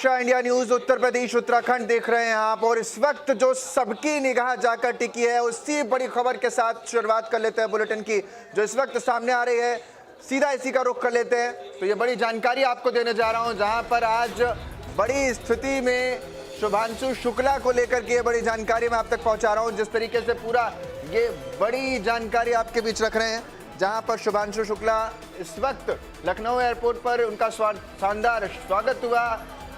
India news Uttar Pradesh Uttarakhand देख रहे हैं आप, और इस वक्त जो सबकी निगाह जाकर टिकी है उसी बड़ी खबर के साथ शुरुआत कर लेते हैं बुलेटिन की, जो इस वक्त सामने आ रही है। सीधा इसी का रुख कर लेते हैं। तो ये बड़ी जानकारी आपको देने जा रहा हूं, जहां पर आज बड़ी स्थिति में शुभांशु शुक्ला को लेकर के ये बड़ी जानकारी मैं आप तक पहुंचा रहा हूं। जिस तरीके से पूरा ये बड़ी जानकारी आपके बीच रख रहे हैं, जहां पर शुभांशु शुक्ला इस वक्त लखनऊ एयरपोर्ट पर उनका शानदार स्वागत हुआ।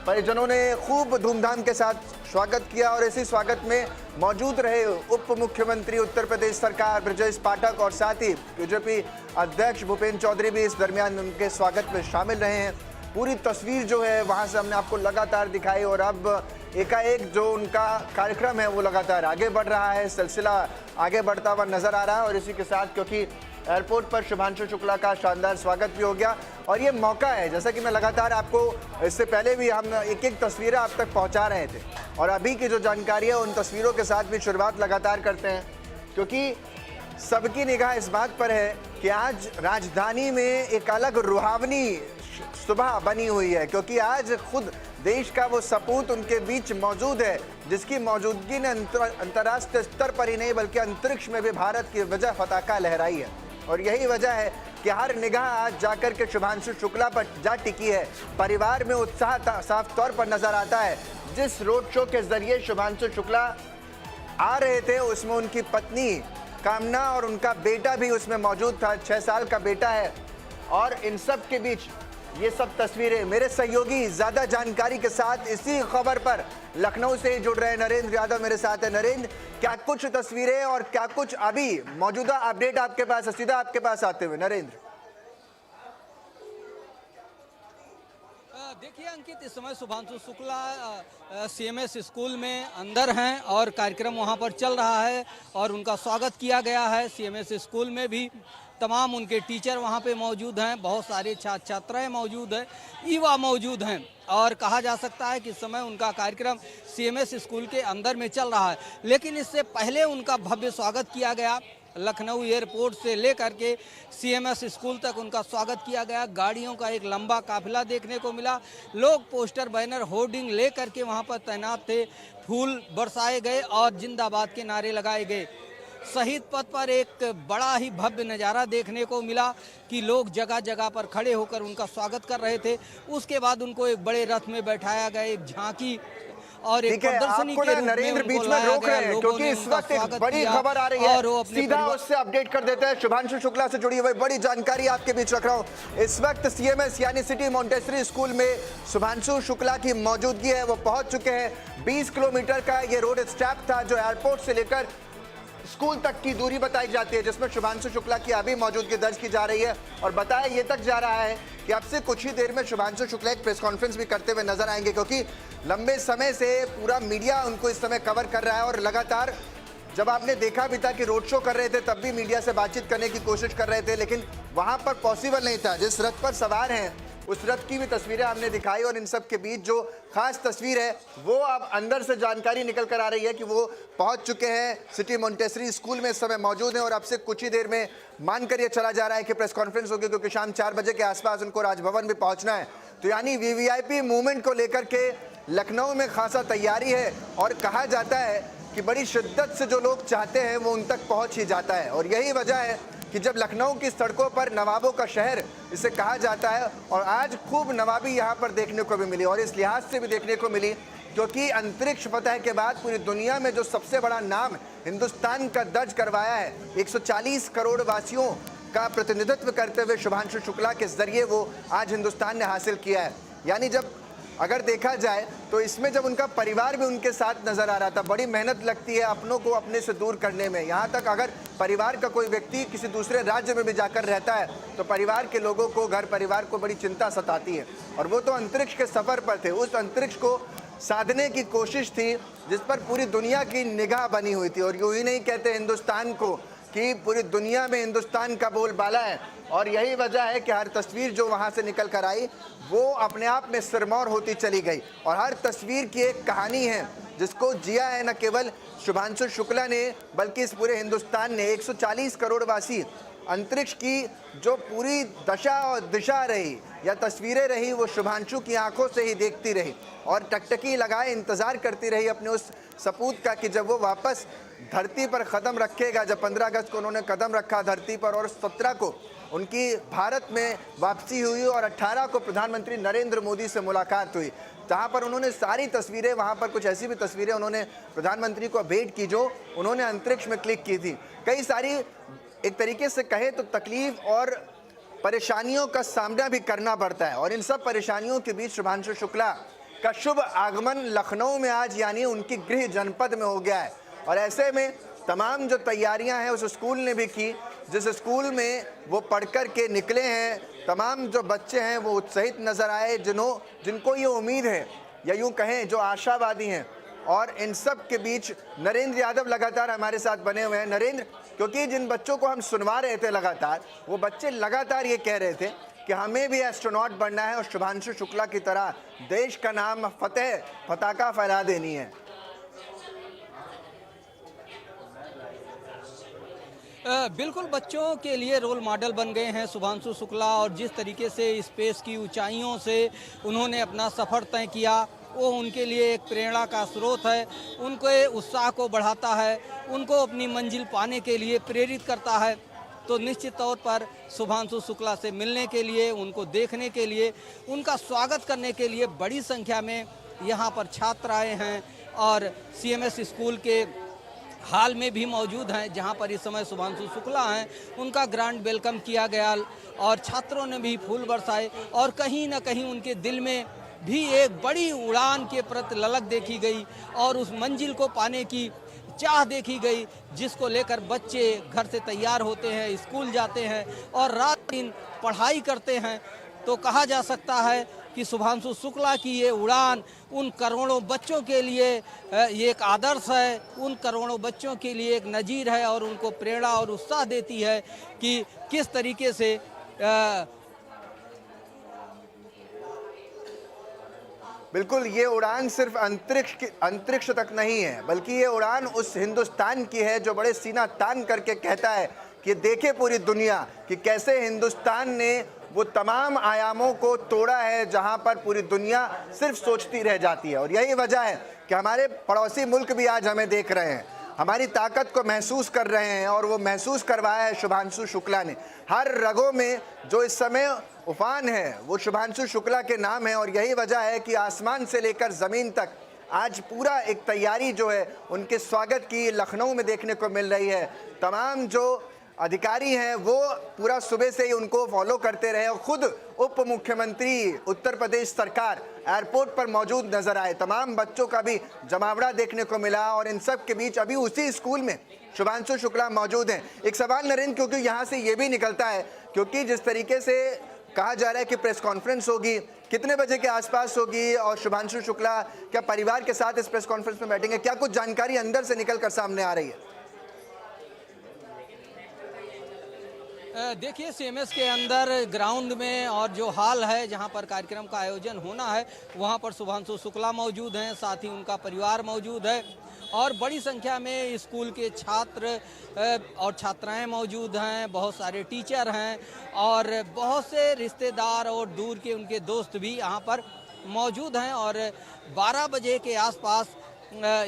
परिजनों ने खूब धूमधाम के साथ स्वागत किया और इसी स्वागत में मौजूद रहे उप मुख्यमंत्री उत्तर प्रदेश सरकार ब्रजेश पाठक और साथ ही बीजेपी अध्यक्ष भूपेंद्र चौधरी भी इस दरमियान उनके स्वागत में शामिल रहे हैं। पूरी तस्वीर जो है वहां से हमने आपको लगातार दिखाई, और अब एकाएक जो उनका कार्यक्रम है वो लगातार आगे बढ़ रहा है, सिलसिला आगे बढ़ता हुआ नजर आ रहा है। और इसी के साथ क्योंकि एयरपोर्ट पर शुभांशु शुक्ला का शानदार स्वागत भी हो गया, और ये मौका है, जैसा कि मैं लगातार आपको इससे पहले भी हम एक एक तस्वीरें आप तक पहुंचा रहे थे, और अभी की जो जानकारी है उन तस्वीरों के साथ भी शुरुआत लगातार करते हैं, क्योंकि सबकी निगाह इस बात पर है कि आज राजधानी में एक अलग रुहावनी सुबह बनी हुई है, क्योंकि आज खुद देश का वो सपूत उनके बीच मौजूद है, जिसकी मौजूदगी ने अंतर्राष्ट्रीय स्तर पर ही नहीं बल्कि अंतरिक्ष में भी भारत की वजह पताका लहराई है। और यही वजह है कि हर निगाह आज जाकर के शुभांशु शुक्ला पर जा टिकी है। परिवार में उत्साह साफ तौर पर नजर आता है। जिस रोड शो के जरिए शुभांशु शुक्ला आ रहे थे उसमें उनकी पत्नी कामना और उनका बेटा भी उसमें मौजूद था, 6 साल का बेटा है। और इन सब के बीच ये सब तस्वीरें मेरे सहयोगी ज्यादा जानकारी के साथ इसी खबर पर लखनऊ से ही जुड़ रहे हैं। नरेंद्र यादव मेरे साथ है। नरेंद्र, क्या कुछ तस्वीरें और क्या कुछ अभी मौजूदा अपडेट आपके पास है? सीधा आपके पास आते हुए नरेंद्र। देखिए अंकित, इस समय शुभांशु शुक्ला सीएमएस स्कूल में अंदर हैं और कार्यक्रम वहां पर चल रहा है और उनका स्वागत किया गया है। सीएमएस स्कूल में भी तमाम उनके टीचर वहां पे मौजूद हैं, बहुत सारे छात्र छात्राएं मौजूद हैं, युवा मौजूद हैं, और कहा जा सकता है कि इस समय उनका कार्यक्रम सीएमएस स्कूल के अंदर में चल रहा है। लेकिन इससे पहले उनका भव्य स्वागत किया गया। लखनऊ एयरपोर्ट से लेकर के सीएमएस स्कूल तक उनका स्वागत किया गया। गाड़ियों का एक लंबा काफिला देखने को मिला। लोग पोस्टर बैनर होर्डिंग लेकर के वहां पर तैनात थे। फूल बरसाए गए और जिंदाबाद के नारे लगाए गए। शहीद पथ पर एक बड़ा ही भव्य नज़ारा देखने को मिला कि लोग जगह जगह पर खड़े होकर उनका स्वागत कर रहे थे। उसके बाद उनको एक बड़े रथ में बैठाया गया, एक झांकी और एक प्रदर्शनी के रूप में नरेंद्र बीच में रोक रहे हैं क्योंकि इस वक्त एक बड़ी खबर आ रही है। सीधा उससे अपडेट कर देते हैं। शुभांशु शुक्ला से जुड़ी हुई बड़ी जानकारी आपके बीच रख रहा हूं। इस वक्त सीएमएस यानी सिटी मॉन्टेसरी स्कूल में शुभांशु शुक्ला की मौजूदगी है, वो पहुंच चुके हैं। 20 किलोमीटर का ये रोड स्टैप था जो एयरपोर्ट से लेकर स्कूल तक की दूरी बताई जाती है, जिसमें शुभांशु शुक्ला की अभी मौजूदगी दर्ज की जा रही है। और बताया ये तक जा रहा है कि अब से कुछ ही देर में शुभांशु शुक्ला एक प्रेस कॉन्फ्रेंस भी करते हुए नजर आएंगे, क्योंकि लंबे समय से पूरा मीडिया उनको इस समय कवर कर रहा है। और लगातार जब आपने देखा भी था कि रोड शो कर रहे थे तब भी मीडिया से बातचीत करने की कोशिश कर रहे थे, लेकिन वहां पर पॉसिबल नहीं था। जिस रथ पर सवार हैं उस रथ की भी तस्वीरें हमने दिखाई, और इन सब के बीच जो खास तस्वीर है वो अब अंदर से जानकारी निकल कर आ रही है कि वो पहुंच चुके हैं सिटी मॉन्टेसरी स्कूल में, इस समय मौजूद हैं। और अब से कुछ ही देर में मानकर ये चला जा रहा है कि प्रेस कॉन्फ्रेंस होगी, क्योंकि शाम 4 बजे के आसपास उनको राजभवन भी पहुंचना है। तो यानी वीवीआईपी मूवमेंट को लेकर के लखनऊ में खासा तैयारी है, और कहा जाता है कि बड़ी शिद्दत से जो लोग चाहते हैं वो उन तक पहुंच ही जाता है। और यही वजह है कि जब लखनऊ की सड़कों पर नवाबों का शहर इसे कहा जाता है, और आज खूब नवाबी यहाँ पर देखने को भी मिली, और इस लिहाज से भी देखने को मिली क्योंकि अंतरिक्ष फतह के बाद पूरी दुनिया में जो सबसे बड़ा नाम हिंदुस्तान का दर्ज करवाया है, 140 करोड़ वासियों का प्रतिनिधित्व करते हुए शुभांशु शुक्ला के जरिए वो आज हिंदुस्तान ने हासिल किया है। यानी जब अगर देखा जाए तो इसमें जब उनका परिवार भी उनके साथ नजर आ रहा था, बड़ी मेहनत लगती है अपनों को अपने से दूर करने में। यहाँ तक अगर परिवार का कोई व्यक्ति किसी दूसरे राज्य में भी जाकर रहता है तो परिवार के लोगों को, घर परिवार को बड़ी चिंता सताती है। और वो तो अंतरिक्ष के सफर पर थे, उस अंतरिक्ष को साधने की कोशिश थी जिस पर पूरी दुनिया की निगाह बनी हुई थी। और यूं ही नहीं कहते हिंदुस्तान को कि पूरी दुनिया में हिंदुस्तान का बोलबाला है, और यही वजह है कि हर तस्वीर जो वहाँ से निकल कर आई वो अपने आप में सिरमौर होती चली गई। और हर तस्वीर की एक कहानी है जिसको जिया है न केवल शुभांशु शुक्ला ने बल्कि इस पूरे हिंदुस्तान ने। 140 करोड़ वासी अंतरिक्ष की जो पूरी दशा और दिशा रही या तस्वीरें रही वो शुभांशु की आंखों से ही देखती रही और टकटकी लगाए इंतज़ार करती रही अपने उस सपूत का कि जब वो वापस धरती पर कदम रखेगा। जब 15 अगस्त को उन्होंने कदम रखा धरती पर और 17 को उनकी भारत में वापसी हुई और 18 को प्रधानमंत्री नरेंद्र मोदी से मुलाकात हुई, जहाँ पर उन्होंने सारी तस्वीरें, वहाँ पर कुछ ऐसी भी तस्वीरें उन्होंने प्रधानमंत्री को भेंट की जो उन्होंने अंतरिक्ष में क्लिक की थी। कई सारी एक तरीके से कहे तो तकलीफ और परेशानियों का सामना भी करना पड़ता है और इन सब परेशानियों के बीच शुभांशु शुक्ला का शुभ आगमन लखनऊ में आज यानी उनकी गृह जनपद में हो गया है। और ऐसे में तमाम जो तैयारियां हैं उस स्कूल ने भी की जिस स्कूल में वो पढ़ कर के निकले हैं। तमाम जो बच्चे हैं वो उत्साहित नज़र आए, जिनको ये उम्मीद है या यूँ कहें जो आशावादी हैं। और इन सब के बीच नरेंद्र यादव लगातार हमारे साथ बने हुए हैं। नरेंद्र, क्योंकि जिन बच्चों को हम सुनवा रहे थे लगातार, वो बच्चे लगातार ये कह रहे थे कि हमें भी एस्ट्रोनॉट बनना है और शुभांशु शुक्ला की तरह देश का नाम पताका फहरा देनी है। बिल्कुल बच्चों के लिए रोल मॉडल बन गए हैं शुभांशु शुक्ला और जिस तरीके से स्पेस की ऊंचाइयों से उन्होंने अपना सफ़र तय किया वो उनके लिए एक प्रेरणा का स्रोत है। उनके उत्साह को बढ़ाता है, उनको अपनी मंजिल पाने के लिए प्रेरित करता है। तो निश्चित तौर पर शुभांशु शुक्ला से मिलने के लिए, उनको देखने के लिए, उनका स्वागत करने के लिए बड़ी संख्या में यहाँ पर छात्र आए हैं और CMS स्कूल के हाल में भी मौजूद हैं जहां पर इस समय शुभांशु शुक्ला हैं। उनका ग्रैंड वेलकम किया गया और छात्रों ने भी फूल बरसाए और कहीं ना कहीं उनके दिल में भी एक बड़ी उड़ान के प्रति ललक देखी गई और उस मंजिल को पाने की चाह देखी गई जिसको लेकर बच्चे घर से तैयार होते हैं, स्कूल जाते हैं और रात दिन पढ़ाई करते हैं। तो कहा जा सकता है कि शुभांशु शुक्ला की ये उड़ान उन करोड़ों बच्चों के लिए ये एक आदर्श है, उन करोड़ों बच्चों के लिए एक नज़ीर है और उनको प्रेरणा और उत्साह देती है कि किस तरीके से बिल्कुल ये उड़ान सिर्फ अंतरिक्ष तक नहीं है, बल्कि ये उड़ान उस हिंदुस्तान की है जो बड़े सीना तान करके कहता है कि देखे पूरी दुनिया कि कैसे हिंदुस्तान ने वो तमाम आयामों को तोड़ा है जहां पर पूरी दुनिया सिर्फ सोचती रह जाती है। और यही वजह है कि हमारे पड़ोसी मुल्क भी आज हमें देख रहे हैं, हमारी ताकत को महसूस कर रहे हैं और वो महसूस करवाया है शुभांशु शुक्ला ने। हर रगों में जो इस समय उफान है वो शुभांशु शुक्ला के नाम है और यही वजह है कि आसमान से लेकर ज़मीन तक आज पूरा एक तैयारी जो है उनके स्वागत की लखनऊ में देखने को मिल रही है। तमाम जो अधिकारी हैं वो पूरा सुबह से ही उनको फॉलो करते रहे और खुद उप मुख्यमंत्री उत्तर प्रदेश सरकार एयरपोर्ट पर मौजूद नजर आए। तमाम बच्चों का भी जमावड़ा देखने को मिला और इन सब के बीच अभी उसी स्कूल में शुभांशु शुक्ला मौजूद हैं। एक सवाल नरेंद्र, क्योंकि यहाँ से ये भी निकलता है, क्योंकि जिस तरीके से कहा जा रहा है कि प्रेस कॉन्फ्रेंस होगी, कितने बजे के आसपास होगी और शुभांशु शुक्ला क्या परिवार के साथ इस प्रेस कॉन्फ्रेंस में बैठेंगे, क्या कुछ जानकारी अंदर से निकल कर सामने आ रही है? देखिए CMS के अंदर ग्राउंड में और जो हॉल है जहां पर कार्यक्रम का आयोजन होना है वहां पर शुभांशु शुक्ला मौजूद हैं, साथ ही उनका परिवार मौजूद है और बड़ी संख्या में स्कूल के छात्र और छात्राएं मौजूद हैं, बहुत सारे टीचर हैं और बहुत से रिश्तेदार और दूर के उनके दोस्त भी यहाँ पर मौजूद हैं। और 12 बजे के आसपास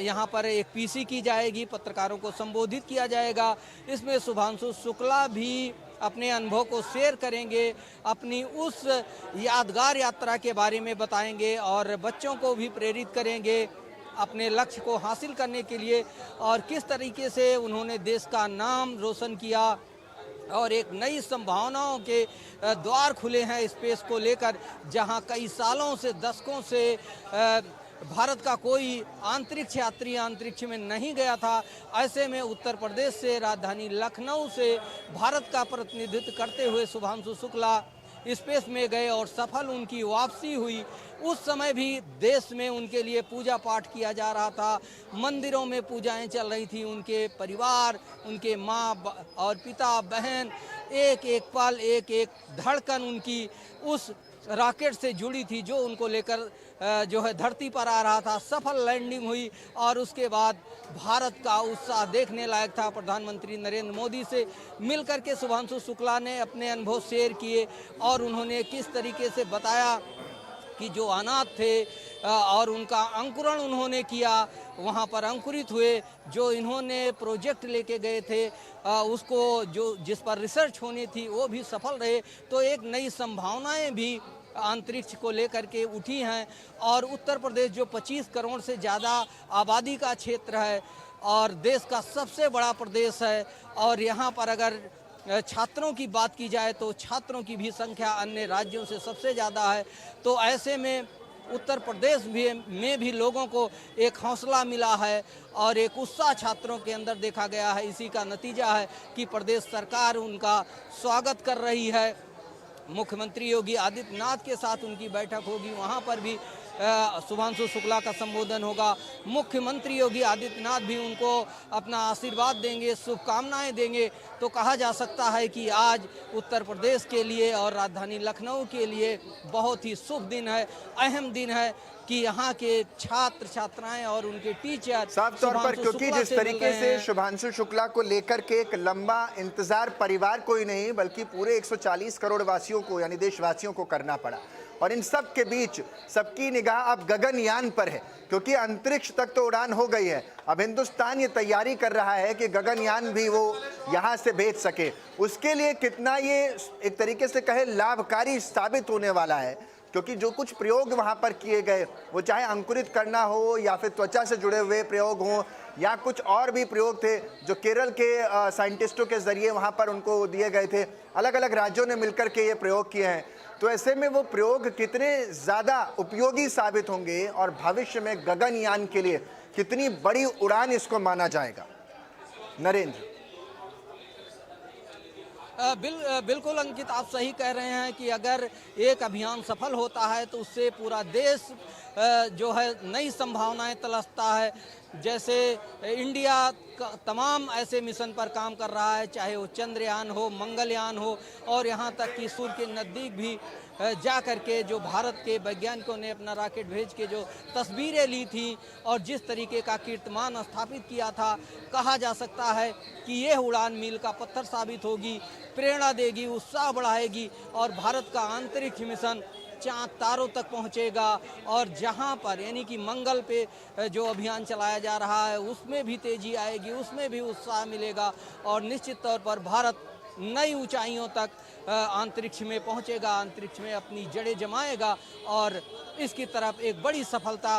यहाँ पर एक PC की जाएगी, पत्रकारों को संबोधित किया जाएगा। इसमें शुभांशु शुक्ला भी अपने अनुभव को शेयर करेंगे, अपनी उस यादगार यात्रा के बारे में बताएंगे और बच्चों को भी प्रेरित करेंगे अपने लक्ष्य को हासिल करने के लिए और किस तरीके से उन्होंने देश का नाम रोशन किया और एक नई संभावनाओं के द्वार खुले हैं स्पेस को लेकर, जहां कई सालों से, दशकों से भारत का कोई अंतरिक्ष यात्री अंतरिक्ष में नहीं गया था। ऐसे में उत्तर प्रदेश से, राजधानी लखनऊ से भारत का प्रतिनिधित्व करते हुए शुभांशु शुक्ला स्पेस में गए और सफल उनकी वापसी हुई। उस समय भी देश में उनके लिए पूजा पाठ किया जा रहा था, मंदिरों में पूजाएं चल रही थी। उनके परिवार, उनके माँ और पिता, बहन, एक एक पल, एक एक धड़कन उनकी उस रॉकेट से जुड़ी थी जो उनको लेकर जो है धरती पर आ रहा था, सफल लैंडिंग हुई और उसके बाद भारत का उत्साह देखने लायक था। प्रधानमंत्री नरेंद्र मोदी से मिलकर के शुभांशु शुक्ला ने अपने अनुभव शेयर किए और उन्होंने किस तरीके से बताया कि जो अनाथ थे और उनका अंकुरण उन्होंने किया, वहाँ पर अंकुरित हुए, जो इन्होंने प्रोजेक्ट लेके गए थे उसको जो जिस पर रिसर्च होनी थी वो भी सफल रहे। तो एक नई संभावनाएं भी अंतरिक्ष को लेकर के उठी हैं और उत्तर प्रदेश जो 25 करोड़ से ज़्यादा आबादी का क्षेत्र है और देश का सबसे बड़ा प्रदेश है और यहाँ पर अगर छात्रों की बात की जाए तो छात्रों की भी संख्या अन्य राज्यों से सबसे ज़्यादा है। तो ऐसे में उत्तर प्रदेश में भी लोगों को एक हौसला मिला है और एक उत्साह छात्रों के अंदर देखा गया है। इसी का नतीजा है कि प्रदेश सरकार उनका स्वागत कर रही है। मुख्यमंत्री योगी आदित्यनाथ के साथ उनकी बैठक होगी, वहाँ पर भी शुभांशु शुक्ला का संबोधन होगा। मुख्यमंत्री योगी आदित्यनाथ भी उनको अपना आशीर्वाद देंगे, शुभकामनाएं देंगे। तो कहा जा सकता है कि आज उत्तर प्रदेश के लिए और राजधानी लखनऊ के लिए बहुत ही शुभ दिन है, अहम दिन है कि यहाँ के छात्र छात्राएं और उनके टीचर साफ तौर पर, क्योंकि जिस तरीके से शुभांशु शुक्ला को लेकर के एक लंबा इंतजार परिवार को ही नहीं बल्कि पूरे 140 करोड़ वासियों को यानी देशवासियों को करना पड़ा और इन सब के बीच सबकी निगाह अब गगनयान पर है, क्योंकि अंतरिक्ष तक तो उड़ान हो गई है। अब हिंदुस्तान ये तैयारी कर रहा है कि गगनयान भी वो यहाँ से भेज सके। उसके लिए कितना ये एक तरीके से कहे लाभकारी साबित होने वाला है, क्योंकि जो कुछ प्रयोग वहाँ पर किए गए, वो चाहे अंकुरित करना हो या फिर त्वचा से जुड़े हुए प्रयोग हों या कुछ और भी प्रयोग थे जो केरल के साइंटिस्टों के जरिए वहाँ पर उनको दिए गए थे। अलग अलग राज्यों ने मिलकर के ये प्रयोग किए हैं। तो ऐसे में वो प्रयोग कितने ज़्यादा उपयोगी साबित होंगे और भविष्य में गगनयान के लिए कितनी बड़ी उड़ान इसको माना जाएगा। नरेंद्र, बिल्कुल अंकित, आप सही कह रहे हैं कि अगर एक अभियान सफल होता है तो उससे पूरा देश जो है नई संभावनाएं तलाशता है। जैसे इंडिया तमाम ऐसे मिशन पर काम कर रहा है, चाहे वो चंद्रयान हो, मंगलयान हो और यहाँ तक कि सूर्य के नज़दीक भी जा कर के जो भारत के वैज्ञानिकों ने अपना रॉकेट भेज के जो तस्वीरें ली थी और जिस तरीके का कीर्तिमान स्थापित किया था, कहा जा सकता है कि ये उड़ान मील का पत्थर साबित होगी, प्रेरणा देगी, उत्साह बढ़ाएगी और भारत का अंतरिक्ष मिशन चाँद तारों तक पहुंचेगा और जहां पर यानी कि मंगल पे जो अभियान चलाया जा रहा है उसमें भी तेजी आएगी, उसमें भी उत्साह मिलेगा और निश्चित तौर पर भारत नई ऊंचाइयों तक अंतरिक्ष में पहुंचेगा, अंतरिक्ष में अपनी जड़ें जमाएगा और इसकी तरफ एक बड़ी सफलता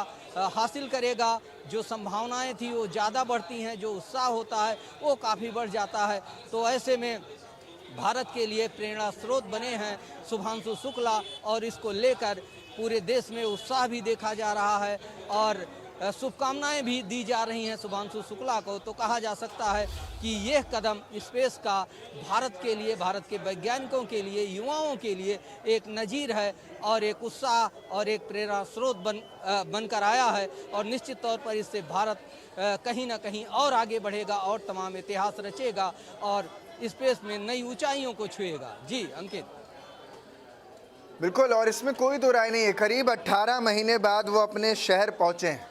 हासिल करेगा। जो संभावनाएं थी वो ज़्यादा बढ़ती हैं, जो उत्साह होता है वो काफ़ी बढ़ जाता है। तो ऐसे में भारत के लिए प्रेरणा स्रोत बने हैं शुभांशु शुक्ला और इसको लेकर पूरे देश में उत्साह भी देखा जा रहा है और शुभकामनाएं भी दी जा रही हैं शुभांशु शुक्ला को। तो कहा जा सकता है कि यह कदम स्पेस का भारत के लिए, भारत के वैज्ञानिकों के लिए, युवाओं के लिए एक नज़ीर है और एक उत्साह और एक प्रेरणा स्रोत बनकर आया है और निश्चित तौर पर इससे भारत कहीं ना कहीं और आगे बढ़ेगा और तमाम इतिहास रचेगा और स्पेस में नई ऊंचाइयों को छुएगा। जी अंकित, बिल्कुल, और इसमें कोई दो राय नहीं है। करीब 18 महीने बाद वो अपने शहर पहुंचे हैं,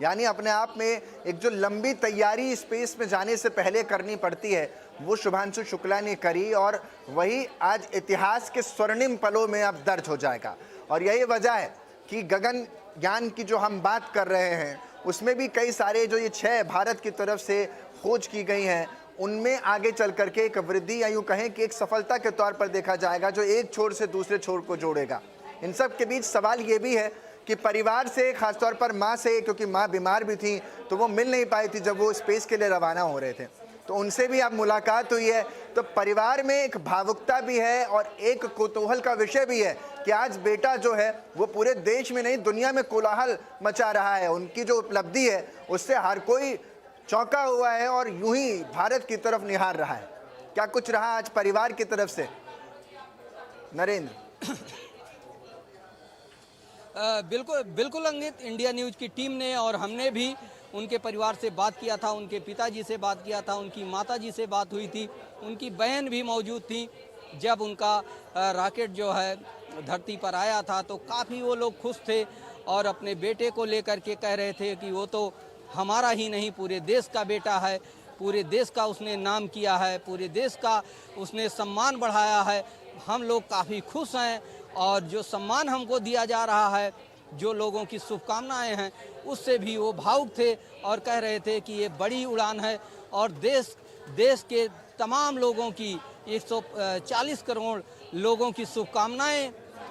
यानी अपने आप में एक जो लंबी तैयारी स्पेस में जाने से पहले करनी पड़ती है वो शुभांशु शुक्ला ने करी और वही आज इतिहास के स्वर्णिम पलों में अब दर्ज हो जाएगा। और यही वजह है कि गगनयान की जो हम बात कर रहे हैं उसमें भी कई सारे जो ये 6 भारत की तरफ से खोज की गई हैं उनमें आगे चल करके एक वृद्धि या यूँ कहें कि एक सफलता के तौर पर देखा जाएगा जो एक छोर से दूसरे छोर को जोड़ेगा। इन सब के बीच सवाल ये भी है कि परिवार से, खासतौर पर माँ से, क्योंकि माँ बीमार भी थी तो वो मिल नहीं पाई थी जब वो स्पेस के लिए रवाना हो रहे थे, तो उनसे भी अब मुलाकात हुई है। तो परिवार में एक भावुकता भी है और एक कौतूहल का विषय भी है कि आज बेटा जो है वो पूरे देश में नहीं दुनिया में कोलाहल मचा रहा है। उनकी जो उपलब्धि है उससे हर कोई चौंका हुआ है और यूं ही भारत की तरफ निहार रहा है। क्या कुछ रहा आज परिवार की तरफ से, नरेंद्र? बिल्कुल अंकित, इंडिया न्यूज़ की टीम ने और हमने भी उनके परिवार से बात किया था, उनके पिताजी से बात किया था, उनकी माताजी से बात हुई थी, उनकी बहन भी मौजूद थी जब उनका रॉकेट जो है धरती पर आया था। तो काफ़ी वो लोग खुश थे और अपने बेटे को लेकर के कह रहे थे कि वो तो हमारा ही नहीं पूरे देश का बेटा है, पूरे देश का उसने नाम किया है, पूरे देश का उसने सम्मान बढ़ाया है। हम लोग काफ़ी खुश हैं और जो सम्मान हमको दिया जा रहा है, जो लोगों की शुभकामनाएं हैं, उससे भी वो भावुक थे और कह रहे थे कि ये बड़ी उड़ान है और देश के तमाम लोगों की 140 करोड़ लोगों की शुभकामनाएं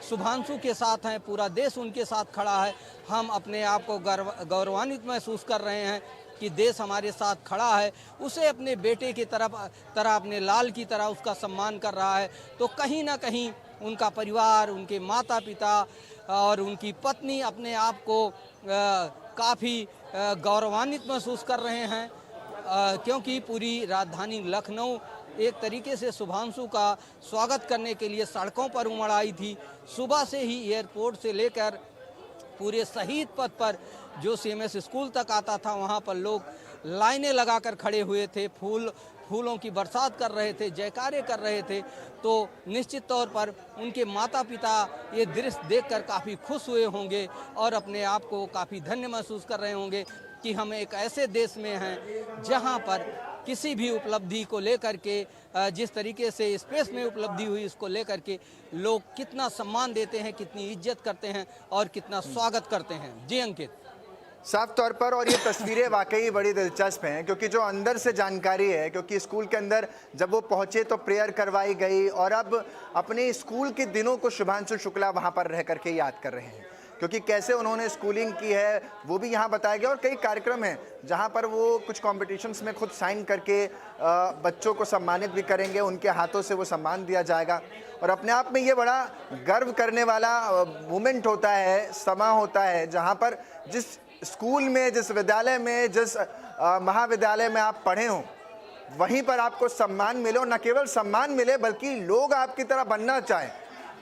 शुभांशु के साथ हैं। पूरा देश उनके साथ खड़ा है। हम अपने आप को गौरवान्वित महसूस कर रहे हैं कि देश हमारे साथ खड़ा है, उसे अपने बेटे की तरह अपने लाल की तरह उसका सम्मान कर रहा है। तो कहीं ना कहीं उनका परिवार, उनके माता पिता और उनकी पत्नी अपने आप को काफ़ी गौरवान्वित महसूस कर रहे हैं, क्योंकि पूरी राजधानी लखनऊ एक तरीके से शुभांशु का स्वागत करने के लिए सड़कों पर उमड़ आई थी। सुबह से ही एयरपोर्ट से लेकर पूरे शहीद पथ पर जो सीएमएस स्कूल तक आता था, वहाँ पर लोग लाइनें लगाकर खड़े हुए थे, फूलों की बरसात कर रहे थे, जयकारे कर रहे थे। तो निश्चित तौर पर उनके माता पिता ये दृश्य देखकर काफ़ी खुश हुए होंगे और अपने आप को काफ़ी धन्य महसूस कर रहे होंगे कि हम एक ऐसे देश में हैं जहाँ पर किसी भी उपलब्धि को लेकर के, जिस तरीके से स्पेस में उपलब्धि हुई, उसको लेकर के लोग कितना सम्मान देते हैं, कितनी इज्जत करते हैं और कितना स्वागत करते हैं। जी अंकित। साफ तौर पर, और ये तस्वीरें वाकई बड़ी दिलचस्प हैं क्योंकि जो अंदर से जानकारी है, क्योंकि स्कूल के अंदर जब वो पहुंचे तो प्रेयर करवाई गई और अब अपने स्कूल के दिनों को शुभांशु शुक्ला वहां पर रह करके याद कर रहे हैं, क्योंकि कैसे उन्होंने स्कूलिंग की है वो भी यहाँ बताया गया। और कई कार्यक्रम हैं जहाँ पर वो कुछ कॉम्पिटिशन्स में खुद साइन करके बच्चों को सम्मानित भी करेंगे, उनके हाथों से वो सम्मान दिया जाएगा। और अपने आप में ये बड़ा गर्व करने वाला मोमेंट होता है, समा होता है, जहाँ पर जिस स्कूल में, जिस विद्यालय में, जिस महाविद्यालय में आप पढ़े हों, वहीं पर आपको सम्मान मिले। और न केवल सम्मान मिले बल्कि लोग आपकी तरह बनना चाहें,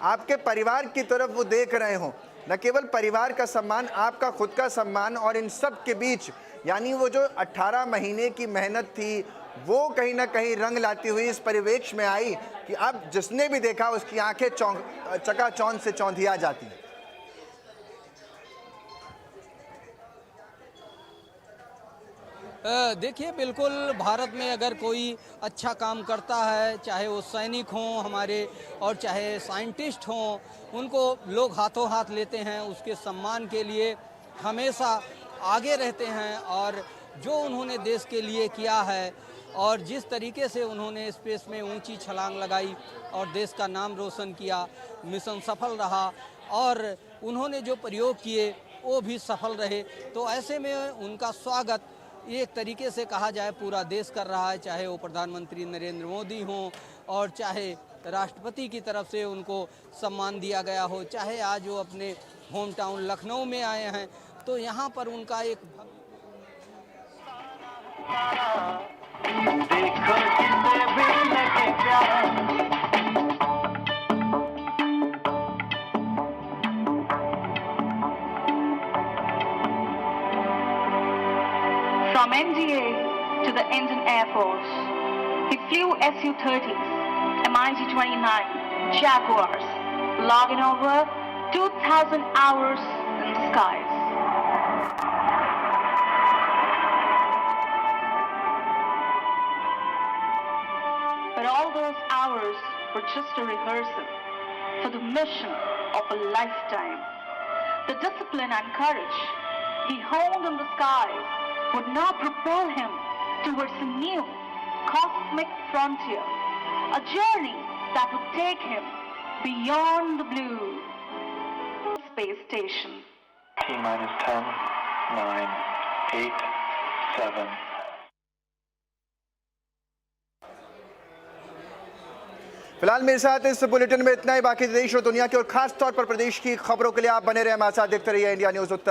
आपके परिवार की तरफ वो देख रहे हों। न केवल परिवार का सम्मान, आपका खुद का सम्मान, और इन सब के बीच यानी वो जो 18 महीने की मेहनत थी वो कहीं ना कहीं रंग लाती हुई इस परिवेश में आई कि अब जिसने भी देखा उसकी आंखें चकाचौंध से चौंधिया जाती हैं। देखिए, बिल्कुल भारत में अगर कोई अच्छा काम करता है, चाहे वो सैनिक हों हमारे और चाहे साइंटिस्ट हों, उनको लोग हाथों हाथ लेते हैं, उसके सम्मान के लिए हमेशा आगे रहते हैं। और जो उन्होंने देश के लिए किया है और जिस तरीके से उन्होंने स्पेस में ऊंची छलांग लगाई और देश का नाम रोशन किया, मिशन सफल रहा और उन्होंने जो प्रयोग किए वो भी सफल रहे। तो ऐसे में उनका स्वागत एक तरीके से कहा जाए पूरा देश कर रहा है, चाहे वो प्रधानमंत्री नरेंद्र मोदी हों और चाहे राष्ट्रपति की तरफ से उनको सम्मान दिया गया हो, चाहे आज वो अपने होम टाउन लखनऊ में आए हैं। तो यहाँ पर उनका एक From NDA to the Indian Air Force, he flew Su-30s, MiG-29, Jaguars, logging over 2,000 hours in the skies. But all those hours were just a rehearsal for the mission of a lifetime. The discipline and courage he honed in the skies would now propel him towards a new cosmic frontier, a journey that would take him beyond the blue space station. T-minus 10, 9, 8, 7. फिलहाल मेरे साथ इस bulletin में इतना ही। बाकी देश और दुनिया के और खास तौर पर प्रदेश की खबरों के लिए आप बने रहे हमारे साथ। देखते रहिए इंडिया न्यूज़ उत्तर।